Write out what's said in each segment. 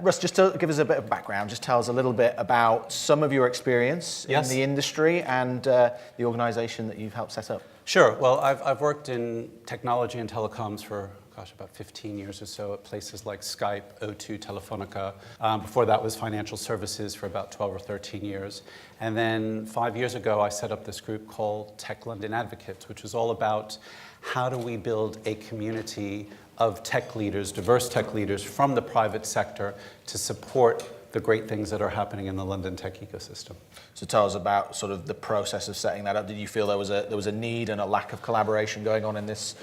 Russ, just to give us a bit of background, just tell us a little bit about some of your experience in the industry and the organisation that you've helped set up. Sure. Well, I've worked in technology and telecoms for, about 15 years or so at places like Skype, O2, Telefonica. Before that was financial services for about 12 or 13 years. And then 5 years ago, I set up this group called Tech London Advocates, which was all about how do we build a community of tech leaders, diverse tech leaders from the private sector to support the great things that are happening in the London tech ecosystem. So tell us about sort of the process of setting that up. Did you feel there was a need and a lack of collaboration going on in this?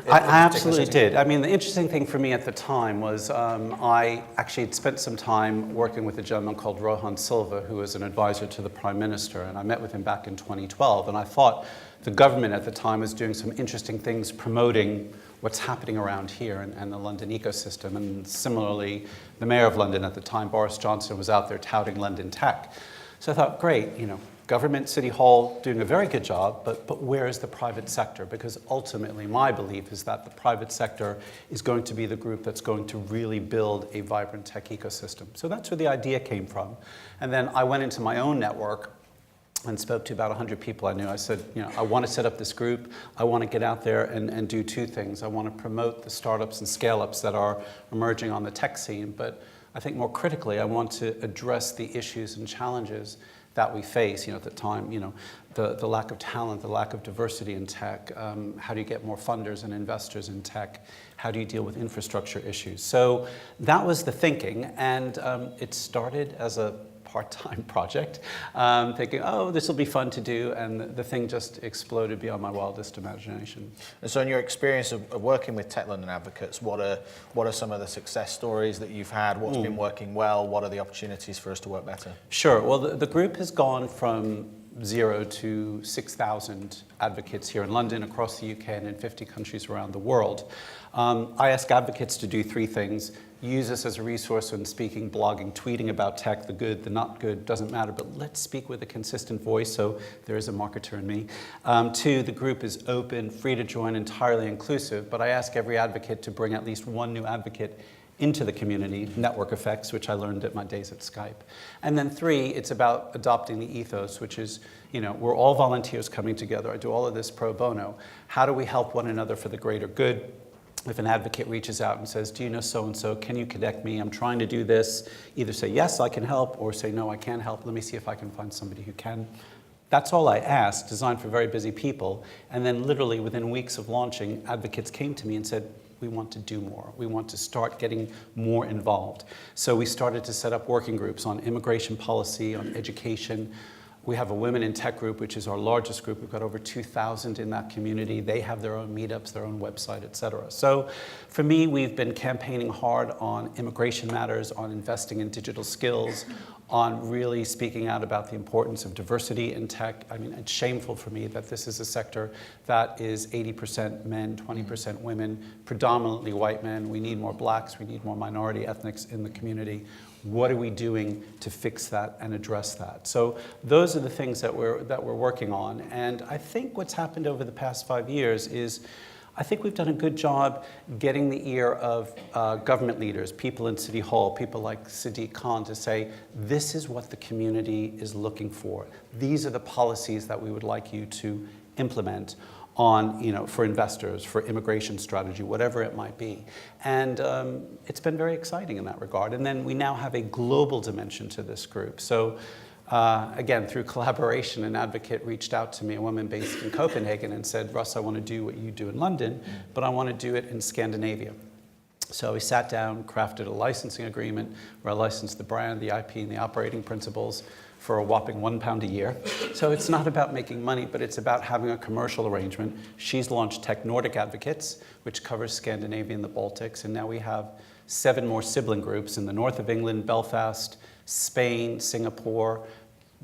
I absolutely did. I mean, the interesting thing for me at the time was I actually had spent some time working with a gentleman called Rohan Silva, who was an advisor to the Prime Minister, and I met with him back in 2012, and I thought the government at the time was doing some interesting things promoting what's happening around here and the London ecosystem. And similarly, the mayor of London at the time, Boris Johnson, was out there touting London tech. So I thought, great, government, City Hall, doing a very good job, but where is the private sector? Because ultimately, my belief is that the private sector is going to be the group that's going to really build a vibrant tech ecosystem. So that's where the idea came from. And then I went into my own network and spoke to about 100 people I knew. I said, I want to set up this group. I want to get out there and do two things. I want to promote the startups and scale-ups that are emerging on the tech scene, but I think more critically, I want to address the issues and challenges that we face. At the time, the lack of talent, the lack of diversity in tech. How do you get more funders and investors in tech? How do you deal with infrastructure issues? So that was the thinking, and it started as a part-time project, thinking, oh, this will be fun to do, and the thing just exploded beyond my wildest imagination. And so in your experience of working with Tech London Advocates, what are some of the success stories that you've had? What's been working well? What are the opportunities for us to work better? Sure. Well, the group has gone from 0 to 6,000 advocates here in London, across the UK, and in 50 countries around the world. I ask advocates to do three things. Use us as a resource when speaking, blogging, tweeting about tech, the good, the not good, doesn't matter, but let's speak with a consistent voice, so there is a marketer in me. Two, the group is open, free to join, entirely inclusive, but I ask every advocate to bring at least one new advocate into the community, network effects, which I learned at my days at Skype. And then three, it's about adopting the ethos, which is, we're all volunteers coming together. I do all of this pro bono. How do we help one another for the greater good? If an advocate reaches out and says, do you know so-and-so, can you connect me? I'm trying to do this. Either say, yes, I can help, or say, no, I can't help. Let me see if I can find somebody who can. That's all I asked, designed for very busy people. And then literally within weeks of launching, advocates came to me and said, we want to do more. We want to start getting more involved. So we started to set up working groups on immigration policy, on education. We have a Women in Tech group, which is our largest group. We've got over 2,000 in that community. They have their own meetups, their own website, et cetera. So for me, we've been campaigning hard on immigration matters, on investing in digital skills, on really speaking out about the importance of diversity in tech. I mean, it's shameful for me that this is a sector that is 80% men, 20% women, predominantly white men. We need more blacks, we need more minority ethnics in the community. What are we doing to fix that and address that? So those are the things that we're working on. And I think what's happened over the past 5 years is I think we've done a good job getting the ear of government leaders, people in City Hall, people like Sadiq Khan, to say, this is what the community is looking for. These are the policies that we would like you to implement on, for investors, for immigration strategy, whatever it might be. And it's been very exciting in that regard. And then we now have a global dimension to this group. So again, through collaboration, an advocate reached out to me, a woman based in Copenhagen, and said, Russ, I want to do what you do in London, but I want to do it in Scandinavia. So we sat down, crafted a licensing agreement where I licensed the brand, the IP, and the operating principles for a whopping £1 a year. So it's not about making money, but it's about having a commercial arrangement. She's launched Tech Nordic Advocates, which covers Scandinavia and the Baltics, and now we have 7 more sibling groups in the north of England, Belfast, Spain, Singapore,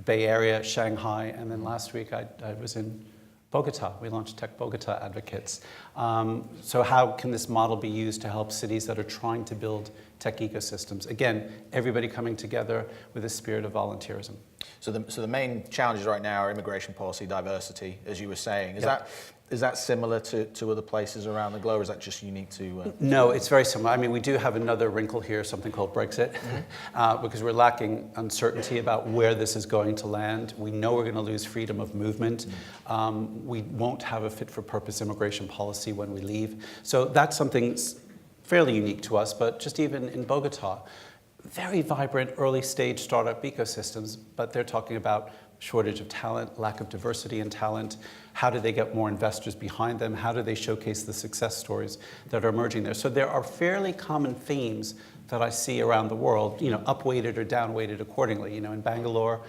Bay Area, Shanghai, and then last week I was in Bogota. We launched Tech Bogota Advocates. So how can this model be used to help cities that are trying to build tech ecosystems. Again, everybody coming together with a spirit of volunteerism. So the main challenges right now are immigration policy, diversity, as you were saying. Is that similar to other places around the globe, or is that just unique to... No, it's very similar. I mean, we do have another wrinkle here, something called Brexit, because we're lacking uncertainty about where this is going to land. We know we're going to lose freedom of movement. We won't have a fit-for-purpose immigration policy when we leave. So that's something fairly unique to us, but just even in Bogota, very vibrant early-stage startup ecosystems, but they're talking about shortage of talent, lack of diversity in talent. How do they get more investors behind them? How do they showcase the success stories that are emerging there? So there are fairly common themes that I see around the world, upweighted or downweighted accordingly. In Bangalore,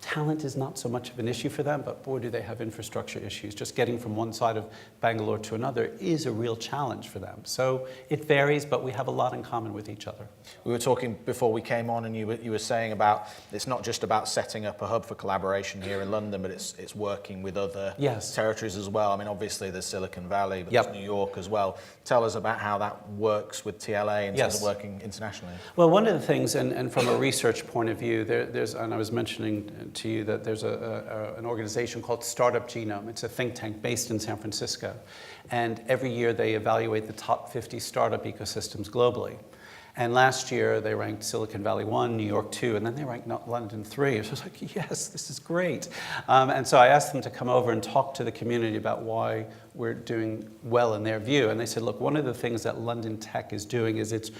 talent is not so much of an issue for them, but boy, do they have infrastructure issues. Just getting from one side of Bangalore to another is a real challenge for them. So it varies, but we have a lot in common with each other. We were talking before we came on, and you were saying about it's not just about setting up a hub for collaboration here in London, but it's working with other territories as well. I mean, obviously there's Silicon Valley, but there's New York as well. Tell us about how that works with TLA in terms of working internationally. Well, one of the things, and from a research point of view, there's, and I was mentioning to you that there's an organization called Startup Genome. It's a think tank based in San Francisco. And every year they evaluate the top 50 startup ecosystems globally. And last year they ranked Silicon Valley 1, New York 2, and then they ranked London 3. So I was like, yes, this is great. And so I asked them to come over and talk to the community about why we're doing well in their view. And they said, look, one of the things that London Tech is doing is it's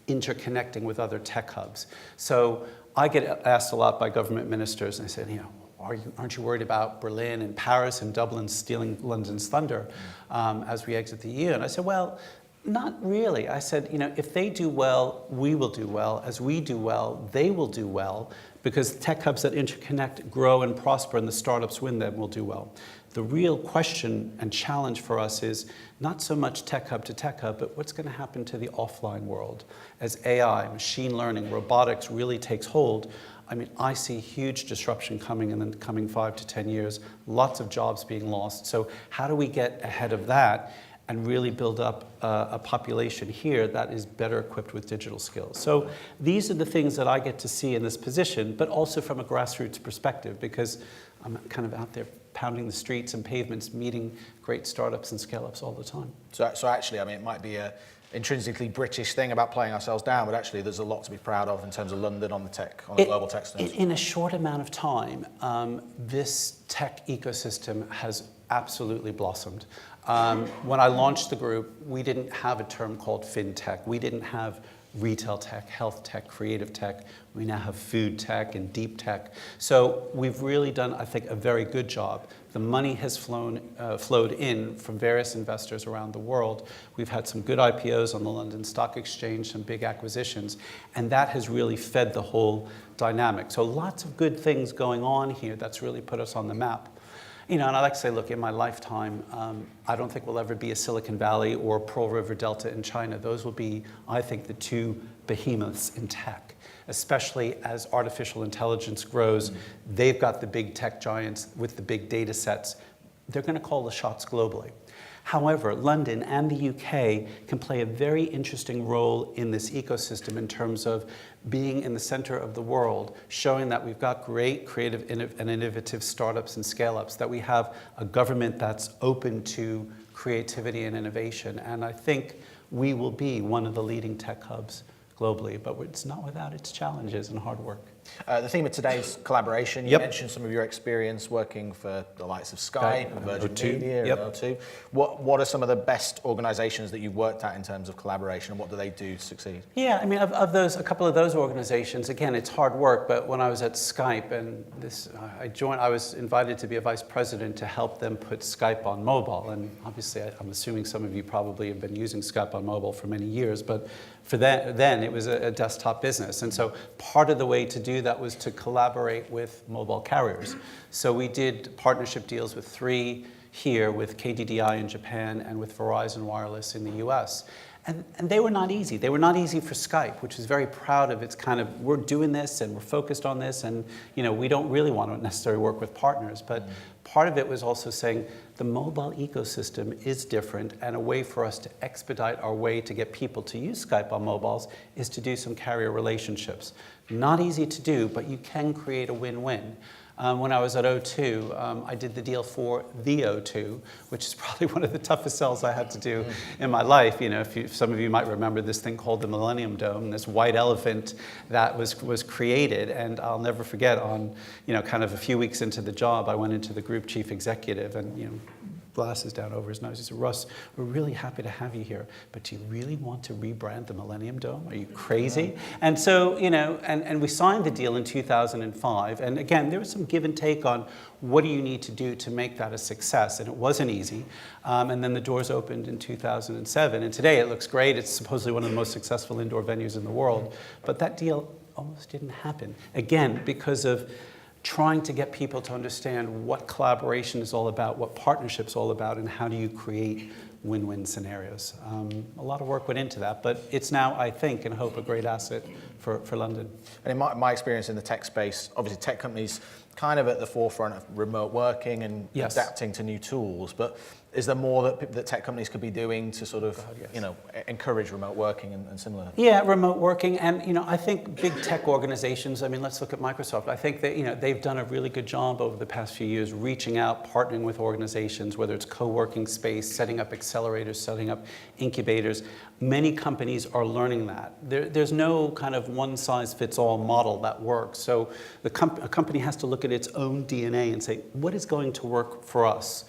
interconnecting with other tech hubs. So I get asked a lot by government ministers, and they said, aren't you worried about Berlin and Paris and Dublin stealing London's thunder as we exit the EU? And I said, well, not really. I said, if they do well, we will do well. As we do well, they will do well, because tech hubs that interconnect grow and prosper, and the startups win them will do well. The real question and challenge for us is not so much tech hub to tech hub, but what's going to happen to the offline world as AI, machine learning, robotics really takes hold. I mean, I see huge disruption coming in the coming 5 to 10 years, lots of jobs being lost. So how do we get ahead of that and really build up a population here that is better equipped with digital skills? So these are the things that I get to see in this position, but also from a grassroots perspective, because I'm kind of out there pounding the streets and pavements, meeting great startups and scale-ups all the time. So actually, I mean, it might be a intrinsically British thing about playing ourselves down, but actually there's a lot to be proud of in terms of London on the global tech stage. In a short amount of time, this tech ecosystem has absolutely blossomed. When I launched the group, we didn't have a term called fintech. We didn't have retail tech, health tech, creative tech. We now have food tech and deep tech. So we've really done, I think, a very good job. The money has flowed in from various investors around the world. We've had some good IPOs on the London Stock Exchange, some big acquisitions, and that has really fed the whole dynamic. So lots of good things going on here that's really put us on the map. And I like to say, look, in my lifetime, I don't think we'll ever be a Silicon Valley or Pearl River Delta in China. Those will be, I think, the two behemoths in tech, especially as artificial intelligence grows. They've got the big tech giants with the big data sets. They're going to call the shots globally. However, London and the UK can play a very interesting role in this ecosystem in terms of being in the center of the world, showing that we've got great creative and innovative startups and scale-ups, that we have a government that's open to creativity and innovation. And I think we will be one of the leading tech hubs globally, but it's not without its challenges and hard work. The theme of today's collaboration, you mentioned some of your experience working for the likes of Skype and Virgin Media and O2. What are some of the best organizations that you've worked at in terms of collaboration, and what do they do to succeed? Yeah, I mean, of those, a couple of those organizations, again, it's hard work, but when I was at Skype and I was invited to be a vice president to help them put Skype on mobile. And obviously, I'm assuming some of you probably have been using Skype on mobile for many years, but for then it was a desktop business. And so part of the way to do that was to collaborate with mobile carriers. So we did partnership deals with 3 here, with KDDI in Japan and with Verizon Wireless in the US. And they were not easy. They were not easy for Skype, which is very proud of its kind of, we're doing this and we're focused on this, and we don't really want to necessarily work with partners. But part of it was also saying the mobile ecosystem is different, and a way for us to expedite our way to get people to use Skype on mobiles is to do some carrier relationships. Not easy to do, but you can create a win-win. When I was at O2, I did the deal for the O2, which is probably one of the toughest sells I had to do in my life. Some of you might remember this thing called the Millennium Dome, this white elephant that was created. And I'll never forget, on kind of a few weeks into the job, I went into the group chief executive and glasses down over his nose. He said, "Russ, we're really happy to have you here, but do you really want to rebrand the Millennium Dome? Are you crazy?" And so, and we signed the deal in 2005. And again, there was some give and take on what do you need to do to make that a success, and it wasn't easy. And then the doors opened in 2007, and today it looks great. It's supposedly one of the most successful indoor venues in the world. But that deal almost didn't happen, again, because of trying to get people to understand what collaboration is all about, what partnership's all about, and how do you create win-win scenarios. A lot of work went into that, but it's now, I think, and hope, a great asset for London. And in my experience in the tech space, obviously tech companies kind of at the forefront of remote working and adapting to new tools, but is there more that tech companies could be doing to sort of, encourage remote working and similar? Yeah, remote working, and I think big tech organizations. I mean, let's look at Microsoft. I think that they've done a really good job over the past few years, reaching out, partnering with organizations, whether it's co-working space, setting up accelerators, setting up incubators. Many companies are learning that. There's no kind of one-size-fits-all model that works. So a company has to look at its own DNA and say, what is going to work for us?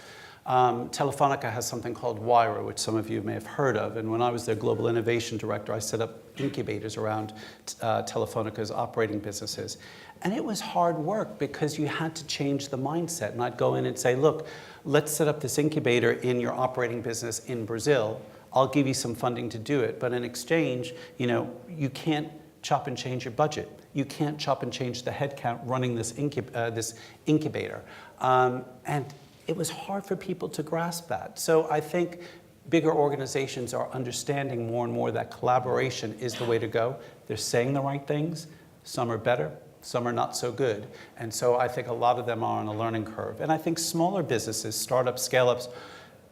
Telefonica has something called Wyra, which some of you may have heard of. And when I was their global innovation director, I set up incubators around Telefonica's operating businesses. And it was hard work because you had to change the mindset. And I'd go in and say, look, let's set up this incubator in your operating business in Brazil. I'll give you some funding to do it. But in exchange, you can't chop and change your budget. You can't chop and change the headcount running this incubator. And it was hard for people to grasp that. So I think bigger organizations are understanding more and more that collaboration is the way to go. They're saying the right things. Some are better, some are not so good. And so I think a lot of them are on a learning curve. And I think smaller businesses, startups, scale-ups,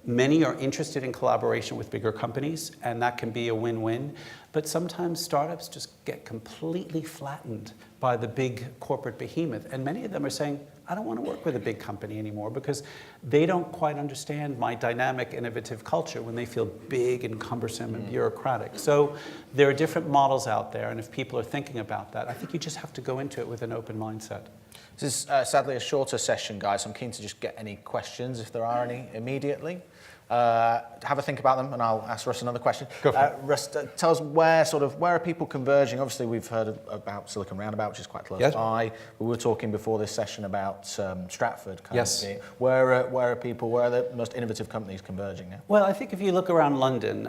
many are interested in collaboration with bigger companies, and that can be a win-win. But sometimes startups just get completely flattened by the big corporate behemoth. And many of them are saying, I don't want to work with a big company anymore because they don't quite understand my dynamic, innovative culture when they feel big and cumbersome and bureaucratic. So there are different models out there, and if people are thinking about that, I think you just have to go into it with an open mindset. This is sadly a shorter session, guys. I'm keen to just get any questions, if there are any, immediately. Have a think about them, and I'll ask Russ another question. Go for it. Russ, tell us where are people converging? Obviously, we've heard about Silicon Roundabout, which is quite close by. We were talking before this session about Stratford. Where are the most innovative companies converging now? Well, I think if you look around London,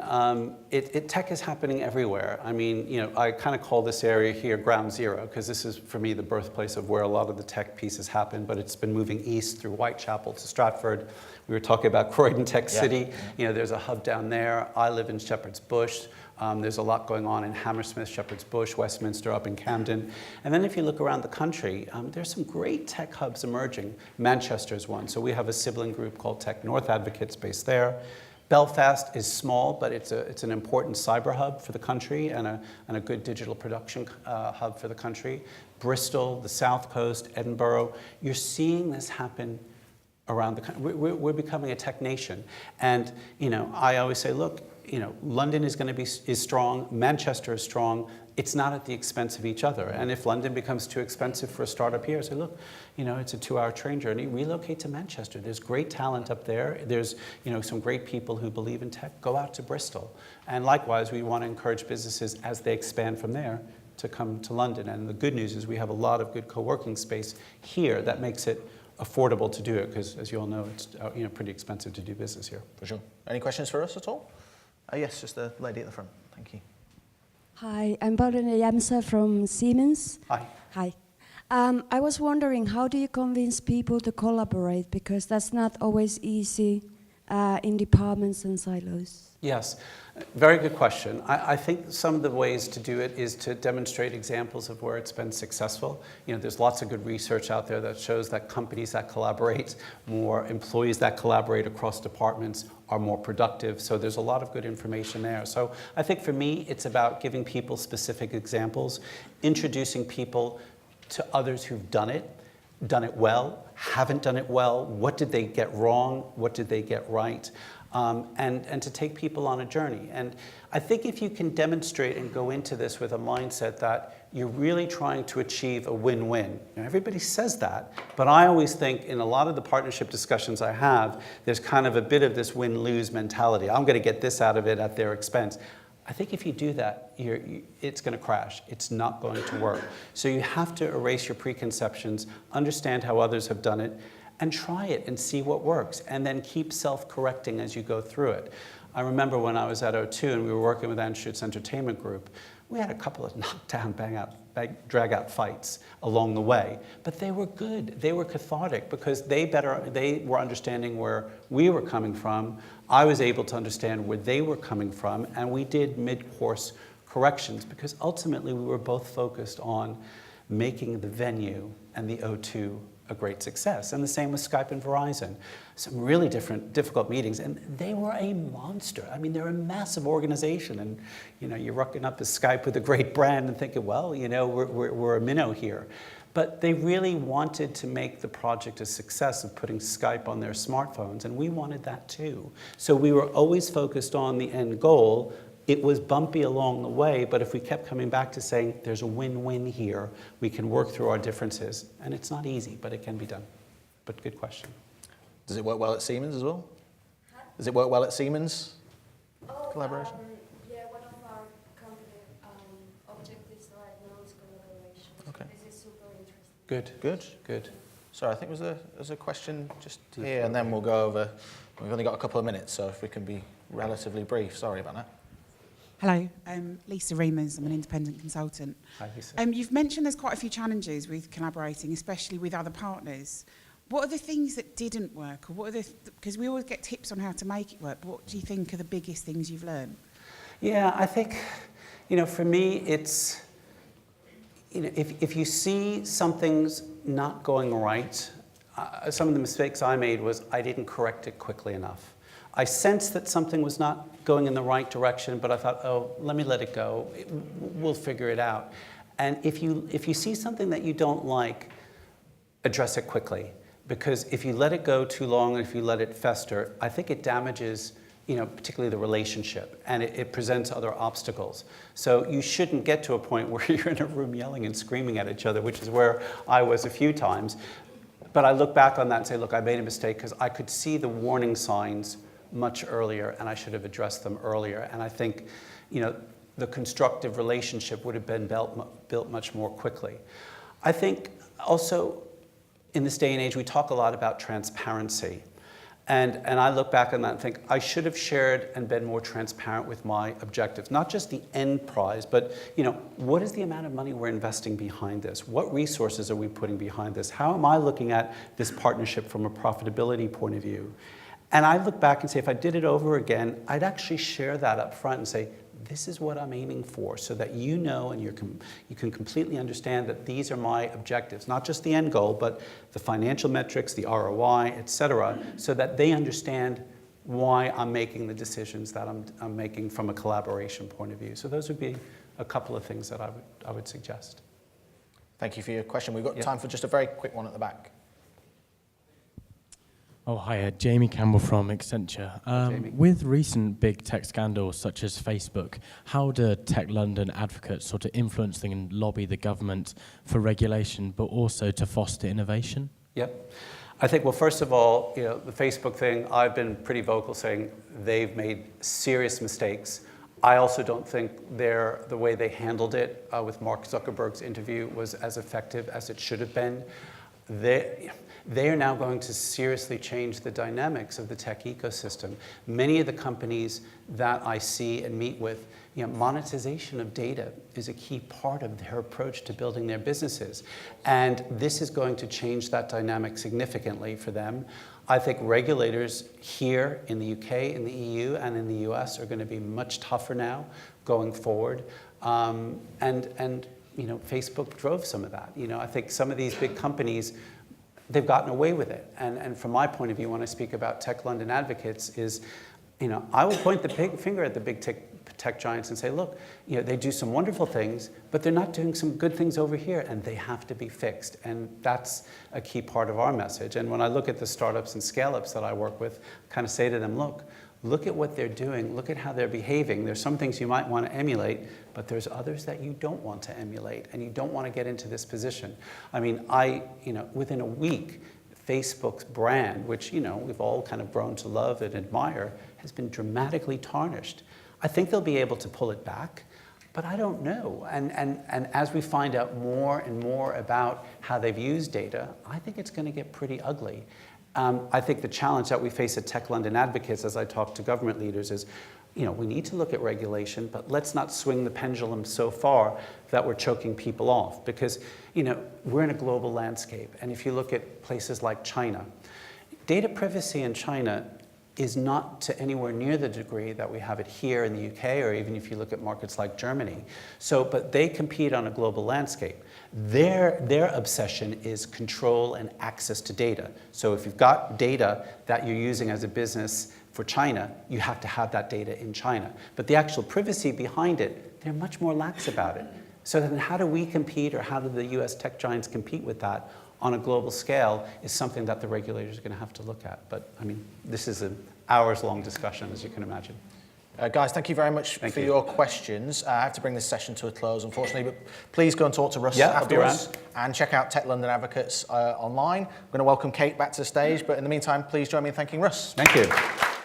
tech is happening everywhere. I mean, I kind of call this area here ground zero, because this is, for me, the birthplace of where a lot of the tech pieces happen, but it's been moving east through Whitechapel to Stratford. We were talking about Croydon Tech City. There's a hub down there. I live in Shepherd's Bush. There's a lot going on in Hammersmith, Shepherd's Bush, Westminster, up in Camden. And then if you look around the country, there's some great tech hubs emerging. Manchester's one. So we have a sibling group called Tech North Advocates based there. Belfast is small, but it's an important cyber hub for the country and a good digital production hub for the country. Bristol, the South Coast, Edinburgh. You're seeing this happen around the country. We're becoming a tech nation. And, I always say, look, London is going to be strong, Manchester is strong. It's not at the expense of each other. And if London becomes too expensive for a startup here, I say, look, it's a 2-hour train journey. Relocate to Manchester. There's great talent up there. There's, some great people who believe in tech. Go out to Bristol. And likewise, we want to encourage businesses as they expand from there to come to London. And the good news is we have a lot of good co-working space here that makes it affordable to do it, because as you all know, it's pretty expensive to do business here. For sure. Any questions for us at all? Yes, just the lady at the front. Thank you. Hi, I'm Paulina Yamsa from Siemens. Hi. Hi. I was wondering, how do you convince people to collaborate? Because that's not always easy in departments and silos? Yes, very good question. I think some of the ways to do it is to demonstrate examples of where it's been successful. You know, there's lots of good research out there that shows that companies that collaborate, more employees that collaborate across departments are more productive. So there's a lot of good information there. So I think for me, it's about giving people specific examples, introducing people to others who've done it well, haven't done it well, what did they get wrong, what did they get right, and to take people on a journey. And I think if you can demonstrate and go into this with a mindset that you're really trying to achieve a win-win. Now, everybody says that, but I always think in a lot of the partnership discussions I have, there's kind of a bit of this win-lose mentality. I'm going to get this out of it at their expense. I think if you do that, it's going to crash. It's not going to work. So you have to erase your preconceptions, understand how others have done it, and try it and see what works, and then keep self-correcting as you go through it. I remember when I was at O2 and we were working with Anschutz Entertainment Group, we had a couple of knockdown, drag-out fights along the way, but they were good. They were cathartic because they were understanding where we were coming from. I was able to understand where they were coming from, and we did mid-course corrections because ultimately we were both focused on making the venue and the O2 a great success. And the same with Skype and Verizon. Some really difficult meetings, and they were a monster. I mean, they're a massive organization, and you know, you're rocking up as Skype with a great brand and thinking, well, you know, we're a minnow here. But they really wanted to make the project a success of putting Skype on their smartphones, and we wanted that too. So we were always focused on the end goal. It was bumpy along the way, but if we kept coming back to saying there's a win-win here, we can work through our differences. And it's not easy, but it can be done. But good question. Does it work well at Siemens as well? Huh? Does it work well at Siemens? Collaboration? Yeah, one of our company objectives right now is collaboration. Okay. This is super interesting. Good. Good. Good. Sorry, I think there's a question just here, and then we'll go over. We've only got a couple of minutes, so if we can be relatively brief. Sorry about that. Hello, Lisa Reimers. I'm an independent consultant. Hi, Lisa. You've mentioned there's quite a few challenges with collaborating, especially with other partners. What are the things that didn't work? Or what are because we always get tips on how to make it work, but what do you think are the biggest things you've learned? Yeah, I think, you know, for me, it's, you know, if you see something's not going right, some of the mistakes I made was I didn't correct it quickly enough. I sensed that something was not going in the right direction, but I thought, oh, let me let it go. We'll figure it out. And if you see something that you don't like, address it quickly. Because if you let it go too long, and if you let it fester, I think it damages, you know, particularly the relationship, and it presents other obstacles. So you shouldn't get to a point where you're in a room yelling and screaming at each other, which is where I was a few times. But I look back on that and say, look, I made a mistake because I could see the warning signs much earlier, and I should have addressed them earlier. And I think, you know, the constructive relationship would have been built much more quickly. I think also in this day and age, we talk a lot about transparency. And I look back on that and think, I should have shared and been more transparent with my objectives. Not just the end prize, but, you know, what is the amount of money we're investing behind this? What resources are we putting behind this? How am I looking at this partnership from a profitability point of view? And I look back and say, if I did it over again, I'd actually share that up front and say, this is what I'm aiming for, so that you know and you can completely understand that these are my objectives, not just the end goal, but the financial metrics, the ROI, et cetera, so that they understand why I'm making the decisions that I'm making from a collaboration point of view. So those would be a couple of things that I would suggest. Thank you for your question. We've got time for just a very quick one at the back. Oh, hi, Jamie Campbell from Accenture. Jamie. With recent big tech scandals such as Facebook, how do Tech London advocates sort of influence and lobby the government for regulation, but also to foster innovation? Yep. I think, well, first of all, you know, the Facebook thing, I've been pretty vocal saying they've made serious mistakes. I also don't think the way they handled it with Mark Zuckerberg's interview was as effective as it should have been. They are now going to seriously change the dynamics of the tech ecosystem. Many of the companies that I see and meet with, you know, monetization of data is a key part of their approach to building their businesses. And this is going to change that dynamic significantly for them. I think regulators here in the UK, in the EU, and in the US are going to be much tougher now going forward. And you know, Facebook drove some of that. You know, I think some of these big companies, they've gotten away with it. And from my point of view, when I speak about Tech London advocates, is, you know, I will point the finger at the big tech giants and say, look, you know, they do some wonderful things, but they're not doing some good things over here, and they have to be fixed. And that's a key part of our message. And when I look at the startups and scale-ups that I work with, I kind of say to them, look at what they're doing, look at how they're behaving. There's some things you might want to emulate, but there's others that you don't want to emulate, and you don't want to get into this position. I mean, you know, within a week, Facebook's brand, which, you know, we've all kind of grown to love and admire, has been dramatically tarnished. I think they'll be able to pull it back, but I don't know. And as we find out more and more about how they've used data, I think it's going to get pretty ugly. I think the challenge that we face at Tech London Advocates, as I talk to government leaders, is, you know, we need to look at regulation, but let's not swing the pendulum so far that we're choking people off. Because, you know, we're in a global landscape. And if you look at places like China, data privacy in China is not to anywhere near the degree that we have it here in the UK, or even if you look at markets like Germany. So, but they compete on a global landscape. Their obsession is control and access to data. So if you've got data that you're using as a business for China, you have to have that data in China. But the actual privacy behind it, they're much more lax about it. So then how do we compete, or how do the US tech giants compete with that on a global scale, is something that the regulators are going to have to look at. But I mean, this is an hours-long discussion, as you can imagine. Guys, thank you very much for your questions. I have to bring this session to a close, unfortunately, but please go and talk to Russ afterwards, and check out Tech London Advocates online. I'm going to welcome Kate back to the stage, but in the meantime, please join me in thanking Russ. Thank you.